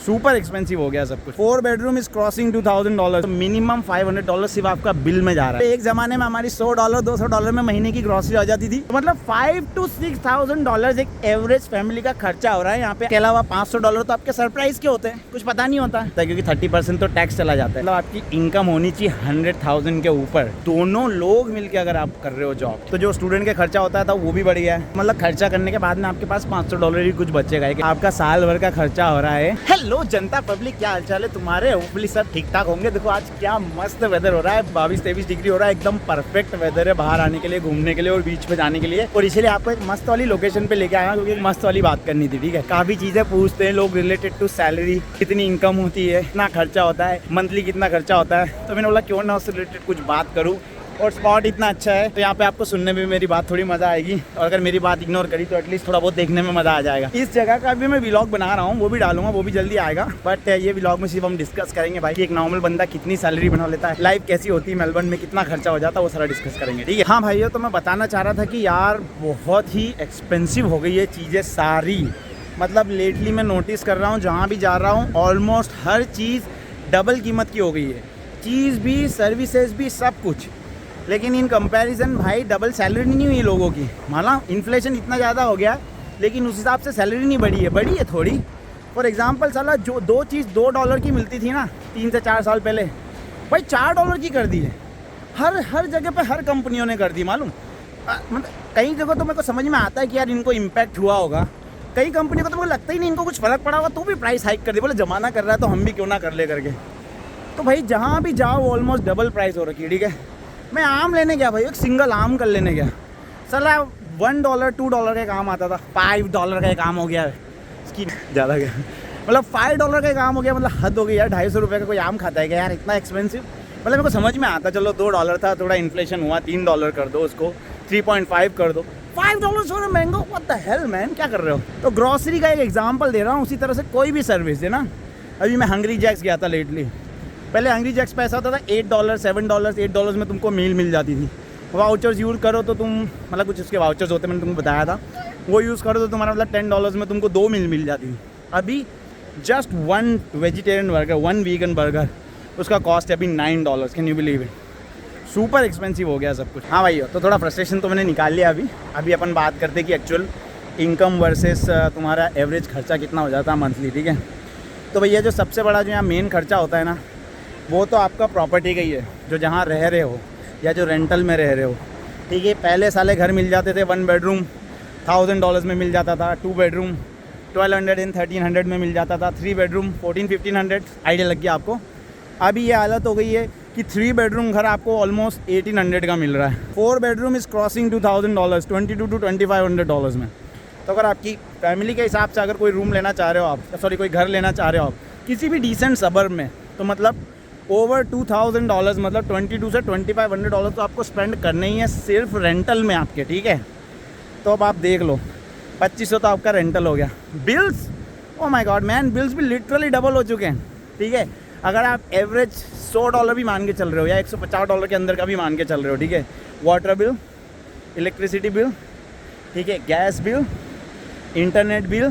Super expensive हो गया सब कुछ। 4 बेडरूम इज क्रॉसिंग $2,000, मिनिमम $500 सिर्फ आपका बिल में जा रहा है। एक जमाने में हमारी $100 $200 में महीने की ग्रोसरी आ जाती थी, तो मतलब $5,000 to $6,000 एक एवरेज फैमिली का खर्चा हो रहा है यहाँ पे। के अलावा $500 तो आपके सरप्राइज के होते हैं, कुछ पता नहीं होता है क्योंकि 30% तो टैक्स चला जाता है। मतलब आपकी इनकम होनी चाहिए 100,000 के ऊपर। दोनों लोग मिलकर अगर आप कर रहे हो जॉब, तो जो स्टूडेंट का खर्चा होता था वो भी बढ़ गया है। मतलब खर्चा करने के बाद में आपके पास $500 ही कुछ बचेगा, आपका साल भर का खर्चा हो रहा है। हेलो जनता पब्लिक, क्या हालचाल है तुम्हारे? होपफुली सब ठीक ठाक होंगे। देखो आज क्या मस्त वेदर हो रहा है, 22-23 डिग्री हो रहा है, एकदम परफेक्ट वेदर है बाहर आने के लिए, घूमने के लिए और बीच पे जाने के लिए। और इसलिए आपको एक मस्त वाली लोकेशन पे लेके आया क्योंकि एक मस्त वाली बात करनी थी। ठीक है, काफी चीजें पूछते हैं लोग रिलेटेड टू सैलरी, कितनी इनकम होती है, कितना खर्चा होता है, मंथली कितना खर्चा होता है। तो मैंने बोला क्यों ना उससे रिलेटेड कुछ बात करूँ। और स्पॉट इतना अच्छा है तो यहाँ पे आपको सुनने में मेरी बात थोड़ी मज़ा आएगी, और अगर मेरी बात इग्नोर करी तो एटलीस्ट थोड़ा बहुत देखने में मज़ा आ जाएगा। इस जगह का भी मैं व्लॉग बना रहा हूँ, वो भी डालूंगा, वो भी जल्दी आएगा। बट ये व्लॉग में सिर्फ हम डिस्कस करेंगे भाई कि एक नॉर्मल बंदा कितनी सैलरी बना लेता है, लाइफ कैसी होती है मेलबर्न में, कितना खर्चा हो जाता है, वो सारा डिस्कस करेंगे। ठीक है। हाँ भाई, तो मैं बताना चाह रहा था कि यार बहुत ही एक्सपेंसिव हो गई है चीज़ें सारी। मतलब लेटली मैं नोटिस कर रहा हूँ, जहाँ भी जा रहा हूँ ऑलमोस्ट हर चीज़ डबल कीमत की हो गई है। चीज़ भी, सर्विसेज भी, सब कुछ। लेकिन इन कंपैरिजन भाई डबल सैलरी नहीं हुई लोगों की। माना इन्फ्लेशन इतना ज़्यादा हो गया, लेकिन उस हिसाब से सैलरी नहीं बढ़ी है थोड़ी। फॉर एग्जांपल साला जो दो चीज़ $2 की मिलती थी ना 3 से 4 साल पहले, भाई $4 की कर दी है। हर जगह पे हर कंपनियों ने कर दी, मालूम। मतलब कई जगह तो मेरे को समझ में आता है कि यार इनको इम्पैक्ट हुआ होगा, कई कंपनियों को तो मुझे लगता ही नहीं इनको कुछ फ़र्क पड़ा होगा, तो भी प्राइस हाइक कर दी। बोले ज़माना कर रहा है तो हम भी क्यों ना कर ले करके। तो भाई जहाँ भी जाओ ऑलमोस्ट डबल प्राइस हो रखी है। ठीक है, मैं आम लेने गया भाई, एक सिंगल आम कर लेने गया, साला $1 $2 का काम आता था, $5 का काम हो गया है। इसकी ज़्यादा गया, मतलब $5 का काम हो गया। मतलब हद हो गई यार, ₹250 का कोई आम खाता है क्या यार, इतना एक्सपेंसिव। मतलब मेरे को समझ में आता, चलो $2 था, थोड़ा इन्फ्लेशन हुआ, $3 कर दो उसको, 3.5 कर दो, $5 हो रहा महंगा। व्हाट द हेल मैन, क्या कर रहे हो? तो ग्रॉसरी का एक एग्जाम्पल दे रहा हूँ, उसी तरह से कोई भी सर्विस है ना। अभी मैं हंग्री जैक्स गया था लेटली। पहले हंग्री जैक्स पैसा होता था $8 $7 $8 में तुमको मील मिल जाती थी। वाउचर्स यूज़ करो तो तुम, मतलब कुछ उसके वाउचर्स होते, मैंने तुमको बताया था, वो यूज़ करो तो तुम्हारा मतलब $10 में तुमको 2 मील मिल जाती थी। अभी just 1 vegetarian burger, 1 vegan burger, उसका कॉस्ट है अभी $9। Can you believe it? Super expensive हो गया सब कुछ। हाँ भाई, तो थोड़ा फ्रस्ट्रेशन तो मैंने निकाल लिया। अभी अपन बात करते कि एक्चुअल इनकम वर्सेस तुम्हारा एवरेज खर्चा कितना हो जाता है मंथली। ठीक है, तो भैया जो सबसे बड़ा जो यहाँ मेन खर्चा होता है ना, वो तो आपका प्रॉपर्टी का ही है, जो जहाँ रह रहे हो या जो रेंटल में रह रहे हो। ठीक है, पहले साले घर मिल जाते थे, 1 बेडरूम $1,000 में मिल जाता था, 2 बेडरूम $1,200 and $1,300 में मिल जाता था, 3 बेडरूम $1,400-1,500। आइडिया लग गया आपको। अभी ये हालत हो गई है कि 3 बेडरूम घर आपको ऑलमोस्ट $1,800 का मिल रहा है। 4 बेडरूम इज़ क्रॉसिंग $2,000, $2,200 to $2,500 में। तो अगर आपकी फैमिली के हिसाब से अगर कोई रूम लेना चाह रहे हो आप, सॉरी कोई घर लेना चाह रहे हो आप किसी भी डिसेंट सबर्ब में, तो मतलब ओवर $2,000, मतलब $2,200 से $2,500 तो आपको स्पेंड करना ही है सिर्फ रेंटल में आपके। ठीक है, तो अब आप देख लो, $2,500 तो आपका रेंटल हो गया। Bills, oh my God man, bills भी लिटरली डबल हो चुके हैं। ठीक है, अगर आप एवरेज $100 भी मान के चल रहे हो या $150 के अंदर का भी मान के चल रहे हो, ठीक है, वाटर बिल, इलेक्ट्रिसिटी बिल, ठीक है, गैस बिल, इंटरनेट बिल,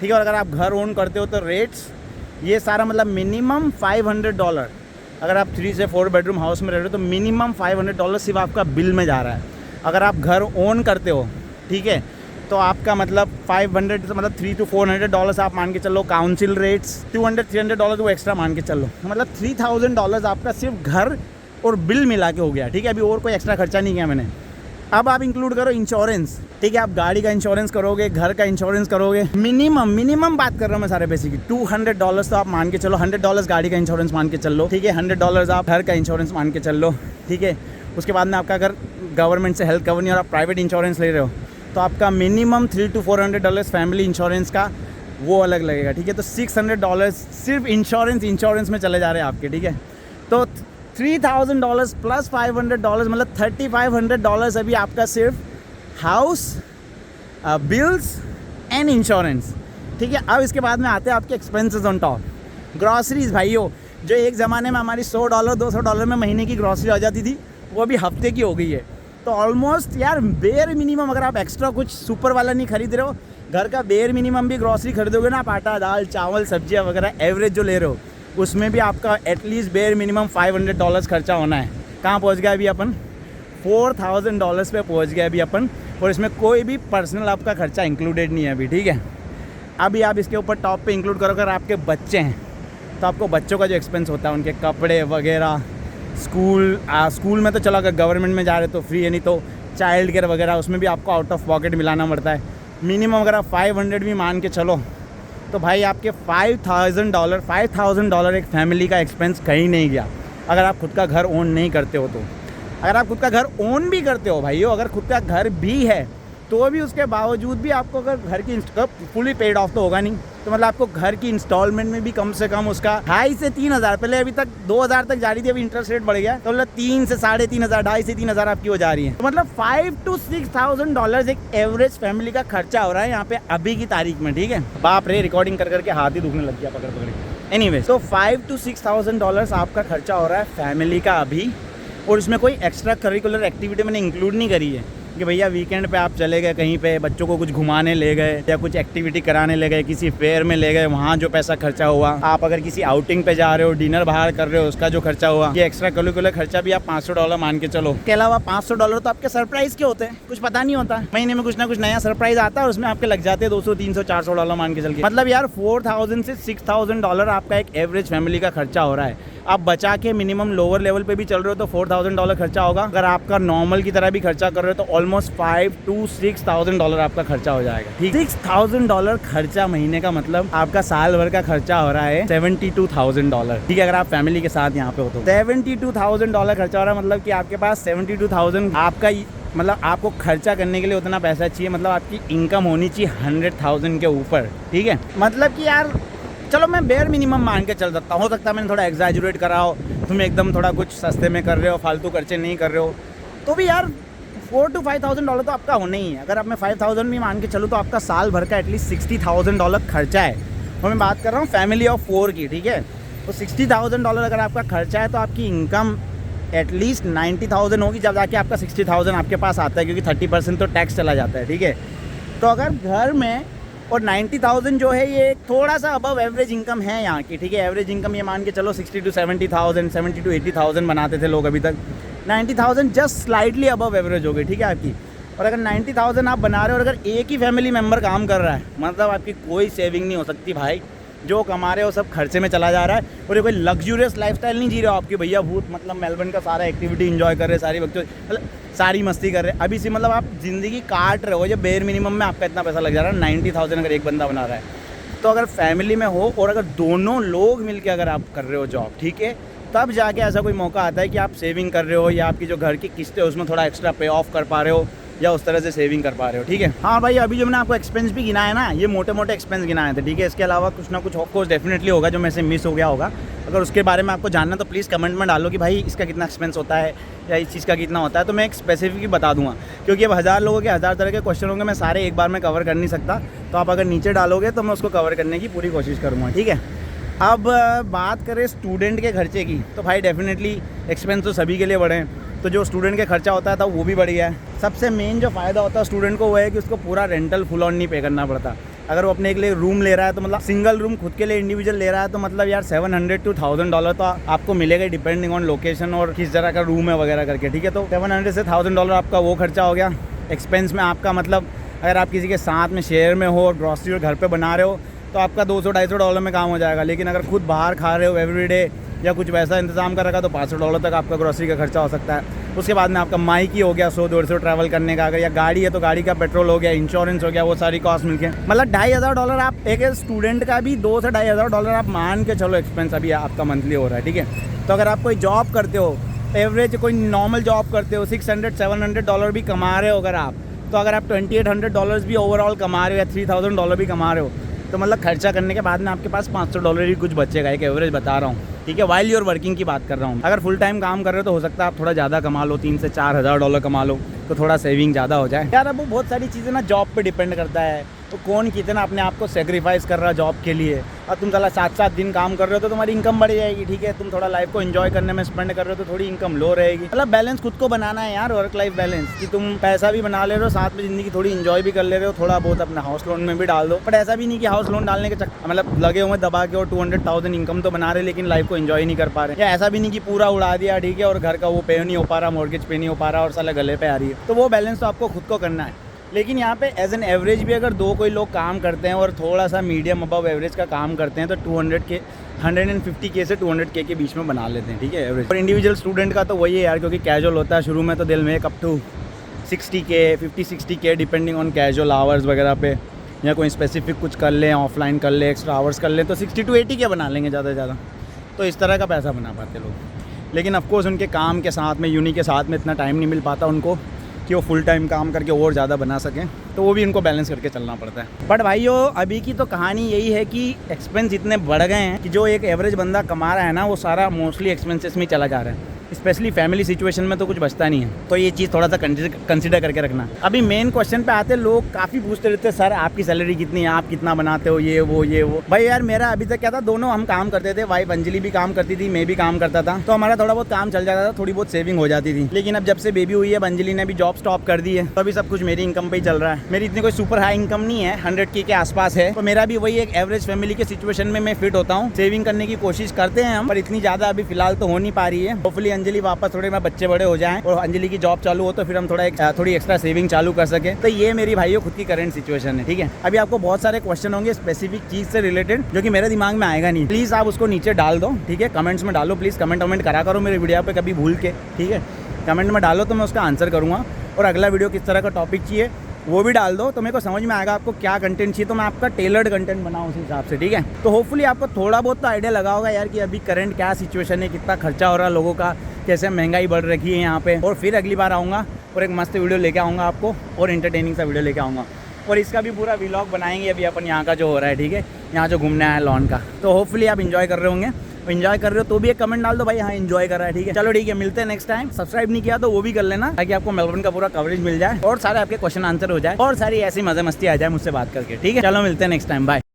ठीक है, और अगर आप घर ओन करते हो तो रेट्स, ये सारा मतलब मिनिमम $500। अगर आप 3 से 4 बेडरूम हाउस में रह रहे हो तो मिनिमम $500 सिर्फ आपका बिल में जा रहा है। अगर आप घर ओन करते हो, ठीक है, तो आपका मतलब 500 से मतलब $300 to $400 आप मान के चलो। काउंसिल रेट्स $200-300 वो एक्स्ट्रा मान के चलो, मतलब $3,000 आपका सिर्फ घर और बिल मिला के हो गया। ठीक है, अभी और कोई एक्स्ट्रा खर्चा नहीं किया मैंने। अब आप इंक्लूड करो इंश्योरेंस। ठीक है, आप गाड़ी का इंश्योरेंस करोगे, घर का इंश्योरेंस करोगे, मिनिमम बात कर रहा हूँ मैं सारे बेसिक $200 तो आप मान के चलो। $100 गाड़ी का इंश्योरेंस मान के चल लो। ठीक है, $100 आप घर का इंश्योरेंस मान के चल लो। ठीक है, उसके बाद में आपका अगर गवर्नमेंट से हेल्थ कवर नहीं और आप प्राइवेट इंश्योरेंस ले रहे हो तो आपका मिनिमम $300 to $400 फैमिली इंश्योरेंस का वो अलग लगेगा। ठीक है, तो $600 सिर्फ इंश्योरेंस में चले जा रहे हैं आपके। ठीक है, तो $3,000 प्लस $500 मतलब $3,500 अभी आपका सिर्फ हाउस, बिल्स एंड इंश्योरेंस। ठीक है, अब इसके बाद में आते हैं आपके एक्सपेंसेस ऑन टॉप। ग्रॉसरीज भाइयों, जो एक ज़माने में हमारी $100 $200 में महीने की ग्रॉसरी आ जाती थी, वो अभी हफ्ते की हो गई है। तो ऑलमोस्ट यार बेयर मिनिमम अगर आप एक्स्ट्रा कुछ सुपर वाला नहीं खरीद रहे हो, घर का बेयर मिनिमम भी ग्रॉसरी खरीदोगे ना आप, आटा दाल चावल सब्जियां वगैरह एवरेज जो ले रहे हो उसमें भी आपका एटलीस्ट बेयर मिनिमम $500 खर्चा होना है। कहाँ पहुँच गया अभी अपन? $4000 पे पहुँच गया अभी अपन, और इसमें कोई भी पर्सनल आपका खर्चा इंक्लूडेड नहीं है अभी, ठीक है। अभी आप इसके ऊपर टॉप पे इंक्लूड करो अगर आपके बच्चे हैं तो आपको बच्चों का जो एक्सपेंस होता है उनके कपड़े वगैरह, स्कूल में तो चलो अगर गवर्नमेंट में जा रहे तो फ्री है, नहीं तो चाइल्ड केयर वगैरह उसमें भी आपको आउट ऑफ पॉकेट मिलाना पड़ता है। मिनिमम अगर आप 500 भी मान के चलो तो भाई आपके $5000 एक फैमिली का एक्सपेंस कहीं नहीं गया अगर आप खुद का घर ओन नहीं करते हो तो। अगर आप खुद का घर ओन भी करते हो भाइयों, अगर खुद का घर भी है तो भी उसके बावजूद भी आपको अगर घर की फुली पेड ऑफ तो होगा नहीं, तो मतलब आपको घर की इंस्टॉलमेंट में भी कम से कम उसका 2500 से 3000, पहले अभी तक 2000 तक जा रही थी, अभी इंटरेस्ट रेट बढ़ गया तो मतलब 3 से 3500, 2500 से 3000 आपकी हो जा रही है। तो मतलब $5000 to $6000 एक एवरेज फैमिली का खर्चा हो रहा है यहाँ पे अभी की तारीख में, ठीक है। बाप रे, रिकॉर्डिंग कर करके हाथ ही दुखने लग गया पकड़ पकड़ के। एनीवेज, तो $5000 to $6000 आपका खर्चा हो रहा है फैमिली का अभी, और इसमें कोई एक्स्ट्रा करिकुलर एक्टिविटी मैंने इंक्लूड नहीं करी है कि भैया वीकेंड पे आप चले गए कहीं पे, बच्चों को कुछ घुमाने ले गए या कुछ एक्टिविटी कराने ले गए, किसी फेयर में ले गए, वहाँ जो पैसा खर्चा हुआ, आप अगर किसी आउटिंग पे जा रहे हो, डिनर बाहर कर रहे हो, उसका जो खर्चा हुआ, ये एक्स्ट्रा करिकुलर खर्चा भी आप $500 मान के चलो। इसके अलावा $500 तो आपके सरप्राइज के होते हैं, कुछ पता नहीं होता, महीने में कुछ ना कुछ नया सरप्राइज आता है और उसमें आपके लग जाते हैं $200, $300, $400 मान के चल के। मतलब यार $4000 से $6000 आपका एक एवरेज फैमिली का खर्चा हो रहा है। आप बचा के मिनिमम लोअर लेवल पे भी चल रहे हो तो $4000 खर्चा होगा। अगर आपका नॉर्मल की तरह भी खर्चा कर रहे हो तो ऑलमोस्ट $5000 to $6000 आपका खर्चा हो जाएगा, ठीक। $6000 खर्चा महीने का मतलब आपका साल भर का खर्चा हो रहा है $72000, ठीक है। अगर आप फैमिली के साथ यहाँ पे हो तो $72000 खर्चा हो रहा है, मतलब कि आपके पास 72000 आपका, मतलब आपको खर्चा करने के लिए उतना पैसा चाहिए, मतलब आपकी इनकम होनी चाहिए 100,000 के ऊपर, ठीक है। मतलब कि यार चलो मैं बेयर मिनिमम मान के चल सकता हूँ, हो सकता है मैंने थोड़ा एग्जैजुरेट करा हो, तुम एकदम थोड़ा कुछ सस्ते में कर रहे हो, फालतू खर्चे नहीं कर रहे हो, तो भी यार $4000 to $5000 तो आपका होना ही है। अगर आप मैं 5000 भी मान के चलूँ तो आपका साल भर का एटलीस्ट $60000 खर्चा है, और मैं बात कर रहा हूँ फैमिली ऑफ 4 की, ठीक है। तो $60000 अगर आपका खर्चा है तो आपकी इनकम एटलीस्ट 90,000 होगी जब जाके आपका 60,000 आपके पास आता है, क्योंकि 30% तो टैक्स चला जाता है, ठीक है। तो अगर घर में, और 90,000 जो है ये थोड़ा सा अबव एवरेज इनकम है यहाँ की, ठीक है। एवरेज इनकम ये मान के चलो 60,000 to 70,000, 70,000 to 80,000 बनाते थे लोग अभी तक। 90,000 जस्ट स्लाइटली अबव एवरेज हो गई, ठीक है आपकी। और अगर 90,000 आप बना रहे हो और अगर एक ही फैमिली मेम्बर काम कर रहा है, मतलब आपकी कोई सेविंग नहीं हो सकती भाई। जो कमा रहे हो सब खर्चे में चला जा रहा है, और ये कोई लग्जूरियस लाइफस्टाइल नहीं जी रहे हो आपके भैया भूत, मतलब मेलबर्न का सारा एक्टिविटी एंजॉय कर रहे हैं, सारी बच्चों मतलब सारी मस्ती कर रहे हैं अभी से, मतलब आप ज़िंदगी काट रहे हो। ये बेयर मिनिमम में आपका इतना पैसा लग जा रहा है, 90,000 अगर एक बंदा बना रहा है। तो अगर फैमिली में हो और अगर दोनों लोग मिलकर अगर आप कर रहे हो जॉब, ठीक है, तब जाके ऐसा कोई मौका आता है कि आप सेविंग कर रहे हो, या आपकी जो घर की किस्तें उसमें थोड़ा एक्स्ट्रा पे ऑफ कर पा रहे हो, या उस तरह से सेविंग कर पा रहे हो, ठीक है। हाँ भाई, अभी जो मैंने आपको एक्सपेंस भी गिनाया ना, ये मोटे मोटे एक्सपेंस गिनाए थे, ठीक है। इसके अलावा कुछ ना कुछ ऑफकोर्स डेफिनेटली होगा जो मेरे से मिस हो गया होगा। अगर उसके बारे में आपको जानना तो प्लीज़ कमेंट में डालो कि भाई इसका कितना एक्सपेंस होता है या इस चीज़ का कितना होता है, तो मैं एक स्पेसिफिक बता दूंगा, क्योंकि अब 1000 लोगों के 1000 तरह के क्वेश्चन होंगे, मैं सारे एक बार में कवर कर नहीं सकता। तो आप अगर नीचे डालोगे तो मैं उसको कवर करने की पूरी कोशिश करूँगा, ठीक है। अब बात करें स्टूडेंट के खर्चे की, तो भाई डेफिनेटली एक्सपेंस तो सभी के लिए बढ़े हैं, तो जो स्टूडेंट के खर्चा होता है तो वो भी बढ़ गया है। सबसे मेन जो फ़ायदा होता है स्टूडेंट को वो है कि उसको पूरा रेंटल फुल ऑन नहीं पे करना पड़ता। अगर वो अपने के लिए रूम ले रहा है तो मतलब सिंगल रूम खुद के लिए इंडिविजुअल ले रहा है तो मतलब यार $700 to $1000 तो आपको मिलेगा, डिपेंडिंग ऑन लोकेशन और किस तरह का रूम है वगैरह करके, ठीक है। तो $700 से $1000 आपका वो खर्चा हो गया। एक्सपेंस में आपका मतलब अगर आप किसी के साथ में शेयर में हो और ग्रॉसरी और घर पे बना रहे हो तो आपका $200-250 में काम हो जाएगा। लेकिन अगर खुद बाहर खा रहे हो एवरीडे या कुछ वैसा इंतजाम कर रखा तो $500 तक आपका ग्रॉसरी का खर्चा हो सकता है। उसके बाद में आपका माइक ही हो गया 100-150 ट्रैवल करने का, अगर या गाड़ी है तो गाड़ी का पेट्रोल हो गया, इंश्योरेंस हो गया, वो सारी कॉस्ट मिलके मतलब $2500 आप एक स्टूडेंट का भी $2 से $2500 आप मान के चलो एक्सपेंस अभी आपका मंथली हो रहा है, ठीक है। तो अगर आप कोई जॉब करते हो, एवरेज कोई नॉर्मल जॉब करते हो, $600-700 भी कमा रहे हो अगर आप, तो अगर आप $2800 भी ओवरऑल कमा रहे हो या $3000 भी कमा रहे हो, तो मतलब खर्चा करने के बाद में आपके पास $500 ही कुछ बचेगा, एक एवरेज बता रहा हूँ, ठीक है। वाइल यूर वर्किंग की बात कर रहा हूँ। अगर फुल टाइम काम कर रहे हो तो हो सकता है आप थोड़ा ज़्यादा कमा लो, $3,000 से $4,000 कमा लो, तो थोड़ा सेविंग ज़्यादा हो जाए। यार अब वो बहुत सारी चीज़ें ना जॉब पे डिपेंड करता है, तो कौन कितना अपने आप को सेक्रीफाइस कर रहा है जॉब के लिए। और तुम साला 7-7 दिन काम कर रहे हो तो तुम्हारी इनकम बढ़ जाएगी, ठीक है। तुम थोड़ा लाइफ को एंजॉय करने में स्पेंड कर रहे हो तो थोड़ी इनकम लो रहेगी। मतलब बैलेंस खुद को बनाना है यार, वर्क लाइफ बैलेंस, कि तुम पैसा भी बना ले रहे हो, साथ में ज़िंदगी थोड़ी इन्जॉय भी कर ले रहे हो, थोड़ा बहुत अपना हाउस लोन में भी डाल दो। बट ऐसा भी नहीं कि हाउस लोन डालने के चक्कर मतलब लगे हुए दबा के और 200,000 इनकम तो बना रहे लेकिन लाइफ को एंजॉय नहीं कर पा रहे, या ऐसा भी नहीं कि पूरा उड़ा दिया, ठीक है, और घर का वो पे नहीं हो पा रहा, मॉर्गेज पे नहीं हो पा रहा और साला गले पे आ रही है। तो वो बैलेंस तो आपको खुद को करना है। लेकिन यहाँ पे एज एन एवरेज भी अगर कोई लोग काम करते हैं और थोड़ा सा मीडियम अबव एवरेज का काम करते हैं तो 150K से 200K के बीच में बना लेते हैं, ठीक है, एवरेज। और इंडिविजुअल स्टूडेंट का तो वही है यार, क्योंकि कैजुअल होता है शुरू में तो दिल में up to 60K 50-60K depending on casual hours वगैरह पे, या कोई स्पेसिफिक कुछ कर लें, ऑफलाइन कर लें, एक्स्ट्रा आवर्स कर लें तो 60 to 80K बना लेंगे ज़्यादा से ज़्यादा। तो इस तरह का पैसा बना पाते लोग। लेकिन ऑफकोर्स उनके काम के साथ में, यूनी के साथ में इतना टाइम नहीं मिल पाता उनको कि वो फुल टाइम काम करके और ज़्यादा बना सकें, तो वो भी इनको बैलेंस करके चलना पड़ता है। बट भाइयों अभी की तो कहानी यही है कि एक्सपेंस इतने बढ़ गए हैं कि जो एक एवरेज बंदा कमा रहा है ना, वो सारा मोस्टली एक्सपेंसेस में चला जा रहा है। स्पेशली फैमिली सिचुएशन में तो कुछ बचता नहीं है, तो ये चीज़ थोड़ा सा कंसिडर करके रखना। अभी मेन क्वेश्चन पे आते, लोग काफ़ी पूछते रहते हैं, सर आपकी सैलरी कितनी है, आप कितना बनाते हो, ये वो। भाई यार मेरा अभी तक क्या था, दोनों हम काम करते थे, वाइफ अंजलि भी काम करती थी, मैं भी काम करता था, तो हमारा थोड़ा बहुत काम चल जाता था, थोड़ी बहुत सेविंग हो जाती थी। लेकिन अब जब से बेबी हुई है, अंजलि ने भी जॉब स्टॉप कर दी है, तो अभी सब कुछ मेरी इनकम पे ही चल रहा है। मेरी इतनी कोई सुपर हाई इनकम नहीं है, 100K के आसपास है, तो मेरा भी वही एक एवरेज फैमिली के सिचुएशन में मैं फिट होता हूँ। सेविंग करने की कोशिश करते हैं हम, पर इतनी ज़्यादा अभी फिलहाल तो हो नहीं पा रही है। होपफुली अंजलि वापस थोड़े बच्चे बड़े हो जाएं और अंजलि की जॉब चालू हो तो फिर हम थोड़ी एक्स्ट्रा सेविंग चालू कर सकें। तो ये मेरी भाइयों खुद की करंट सिचुएशन है, ठीक है। अभी आपको बहुत सारे क्वेश्चन होंगे स्पेसिफिक चीज से रिलेटेड जो कि मेरे दिमाग में आएगा नहीं, प्लीज आप उसको नीचे डाल दो, ठीक है, कमेंट्स में डालो, प्लीज कमेंट करा करो मेरे वीडियो पे कभी भूल के, ठीक है। कमेंट में डालो तो मैं उसका आंसर करूँगा, और अगला वीडियो किस तरह का टॉपिक चाहिए वो भी डाल दो, तो मेरे को समझ में आएगा आपको क्या कंटेंट चाहिए, तो मैं आपका टेलर्ड कंटेंट बनाऊँ उस हिसाब से, ठीक है। तो होपफुली आपको थोड़ा बहुत तो आइडिया लगा होगा यार कि अभी करंट क्या सिचुएशन है, कितना खर्चा हो रहा है लोगों का, कैसे महंगाई बढ़ रखी है यहाँ पे। और फिर अगली बार आऊँगा और एक मस्त वीडियो लेके आऊँगा आपको, और इंटरटेनिंग सा वीडियो लेके आऊँगा, और इसका भी पूरा व्लॉग बनाएंगे अभी अपन यहाँ का जो हो रहा है, ठीक है, यहाँ जो घूमने आया है लॉन का। तो होपफुली आप इन्जॉय कर रहे होंगे, एंजॉय कर रहे हो तो भी एक कमेंट डाल दो भाई, हाँ एंजॉय कर रहा है, ठीक है। चलो ठीक है, मिलते हैं नेक्स्ट टाइम। सब्सक्राइब नहीं किया तो वो भी कर लेना, ताकि आपको मेलबर्न का पूरा कवरेज मिल जाए और सारे आपके क्वेश्चन आंसर हो जाए और सारी ऐसी मजे मस्ती आ जाए मुझसे बात करके, ठीक है। चलो मिलते हैं नेक्स्ट टाइम, बाय।